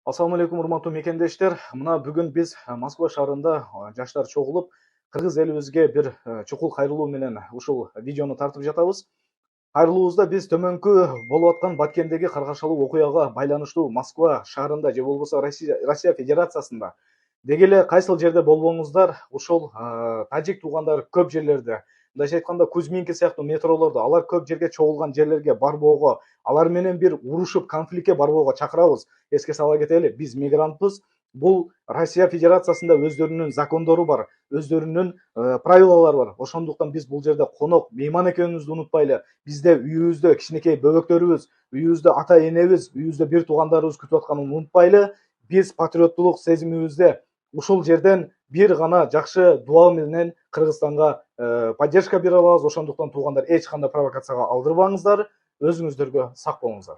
Assalamu алейкум, урматтуу мекендештер. Мына бүгүн биз Москва шаарында жаштар чогулуп, кыргыз элибизге бир чукул кайрылуу менен ушул видеону тартып жатабыз. Кайрылуубузда биз төмөнкү болуп аткан Баткендеги каргашалуу окуяга байланыштуу Москва шаарында же болбосо Россия Федерациясында деги эле кайсыл жерде болбоңуздар, ушул тажик туугандар көп жерлерде, мындайча айтканда Кузьминки сыяктуу метролордо, алар көп жерге чогулган жерлерге барбоого, алар менен бир урушуп, конфликтке барбоого чакырабыз. Эске сала кетели, биз мигрантпыз. Бул Россия Федерациясында өздөрүнүн закондору бар, өздөрүнүн правилалары бар. Ошондуктан биз бул жерде конок, мейман экенибизди унутпайлы. Бизде үйүбүздө кичинекей бөбөктөрүбүз, үйүбүздө ата энебиз, үйүбүздө бир туугандарыбыз күтүп атканын унутпайлы. Биз патриоттулук сезимибизде ушул жерден бир гана жакшы дуа менен Кыргызстанга поддержка бере алабыз. Ошондуктан туугандар эч кандай провокацияга алдырбаңыздар. Өзүңүздөргө сак болуңуздар.